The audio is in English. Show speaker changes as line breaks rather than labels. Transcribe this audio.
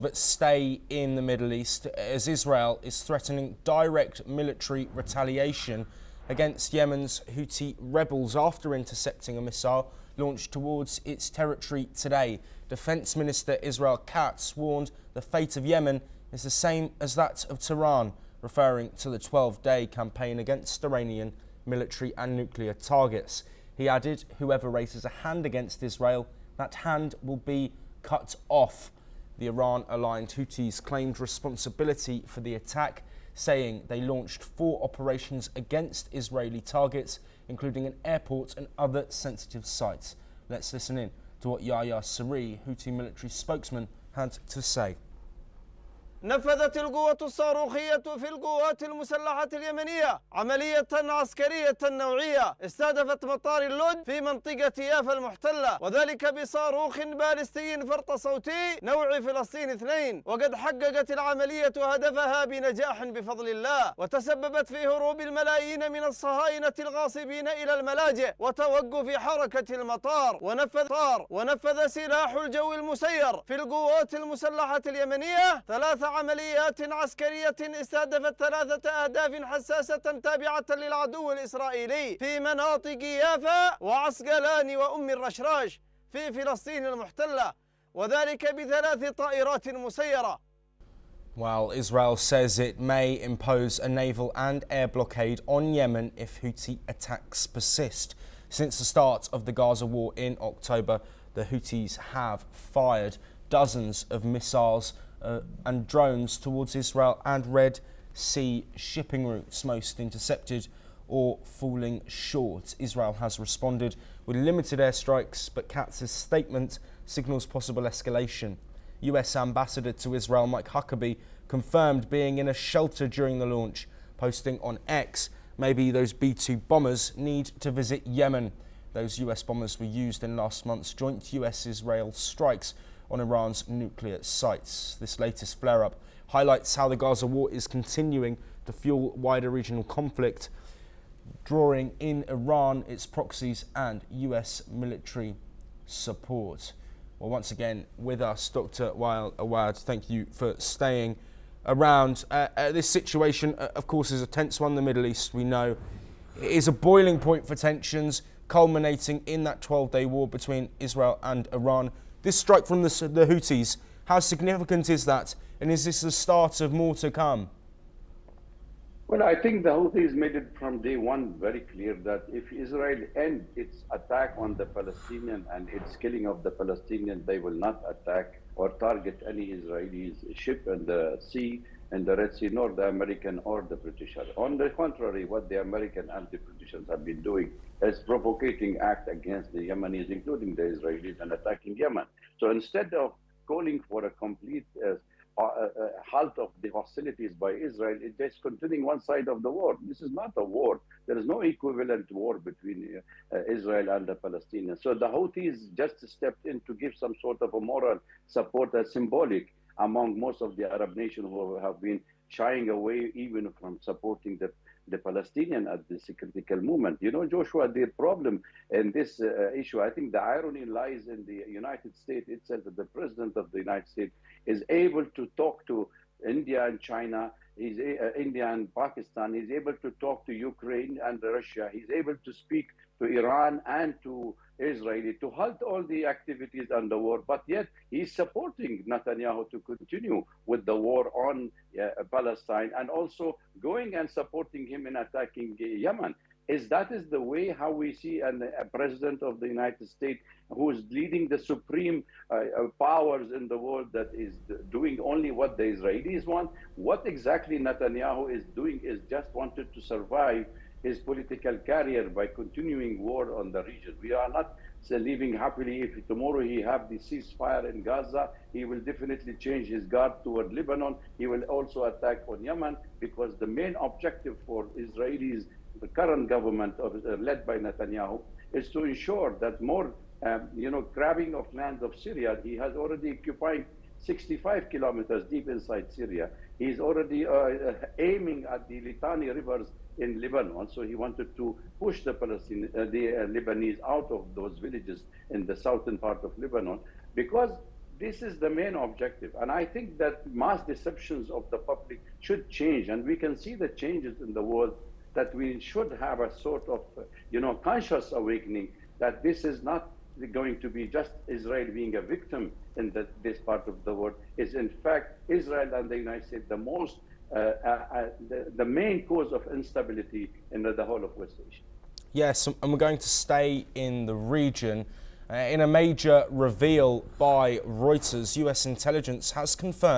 But stay in the Middle East as Israel is threatening direct military retaliation against Yemen's Houthi rebels after intercepting a missile launched towards its territory today. Defence Minister Israel Katz warned the fate of Yemen is the same as that of Tehran, referring to the 12-day campaign against Iranian military and nuclear targets. He added, whoever raises a hand against Israel, that hand will be cut off. The Iran-aligned Houthis claimed responsibility for the attack, saying they launched 4 operations against Israeli targets, including an airport and other sensitive sites. Let's listen in to what Yahya Saree, Houthi military spokesman, had to say.
نفذت القوة الصاروخية في القوات المسلحة اليمنية عملية عسكرية نوعية استهدفت مطار اللد في منطقة يافا المحتلة، وذلك بصاروخ باليستي فرط صوتي نوع فلسطين 2، وقد حققت العملية هدفها بنجاح بفضل الله، وتسببت في هروب الملايين من الصهاينة الغاصبين إلى الملاجئ وتوقف حركة المطار. ونفذ سلاح الجو المسير في القوات المسلحة اليمنية 3 عمليات عسكرية استهدفت 3 أهداف حساسة تابعة للعدو الإسرائيلي في مناطق يافا وعسقلان وأم الرشراش في فلسطين المحتلة، وذلك ب3 طائرات مسيرة.
While Israel says it may impose a naval and air blockade on Yemen if Houthi attacks persist. Since the start of the Gaza war in October, the Houthis have fired dozens of missiles and drones towards Israel and Red Sea shipping routes, most intercepted or falling short. Israel has responded with limited airstrikes, but Katz's statement signals possible escalation. US Ambassador to Israel Mike Huckabee confirmed being in a shelter during the launch, posting on X, maybe those B-2 bombers need to visit Yemen. Those US bombers were used in last month's joint US-Israel strikes on Iran's nuclear sites. This latest flare-up highlights how the Gaza war is continuing to fuel wider regional conflict, drawing in Iran, its proxies and US military support. Well, once again with us, Dr. Wael Awad, thank you for staying around. This situation, of course, is a tense one in the Middle East. We know it is a boiling point for tensions, culminating in that 12-day war between Israel and Iran. This strike from the Houthis, how significant is that? And is this the start of more to come?
Well, I think the Houthis made it from day one very clear that if Israel ends its attack on the Palestinian and its killing of the Palestinians, they will not attack or target any Israeli ship in the sea, in the Red Sea, nor the American or the British. On the contrary, what the American and the Britishers have been doing is provocating act against the Yemenis, including the Israelis, and attacking Yemen. So instead of calling for a complete halt of the hostilities by Israel, it is continuing one side of the war. This is not a war. There is no equivalent war between Israel and the Palestinians. So the Houthis just stepped in to give some sort of a moral support, as symbolic, among most of the Arab nations who have been shying away even from supporting the Palestinian at this critical moment. You know, Joshua, the problem in this issue, I think the irony lies in the United States itself, that the president of the United States is able to talk to India and China, India and Pakistan, he's able to talk to Ukraine and Russia, he's able to speak to Iran and to Israel to halt all the activities and the war, but yet he's supporting Netanyahu to continue with the war on Palestine, and also going and supporting him in attacking Yemen. That is the way how we see a president of the United States who is leading the supreme powers in the world that is doing only what the Israelis want. What exactly Netanyahu is doing is just wanted to survive his political career by continuing war on the region. We are not living happily. If tomorrow he have the ceasefire in Gaza, he will definitely change his guard toward Lebanon. He will also attack on Yemen, because the main objective for Israelis, the current government led by Netanyahu, is to ensure that more, grabbing of lands of Syria. He has already occupied 65 kilometers deep inside Syria. He's already aiming at the Litani rivers in Lebanon. So he wanted to push the Lebanese out of those villages in the southern part of Lebanon, because This is the main objective. And I think that mass deceptions of the public should change. And we can see the changes in the world, that we should have a sort of, conscious awakening that this is not going to be just Israel being a victim in this part of the world. Is in fact Israel and the United States the main cause of instability in the whole of West Asia.
Yes, and we're going to stay in the region. In a major reveal by Reuters, US intelligence has confirmed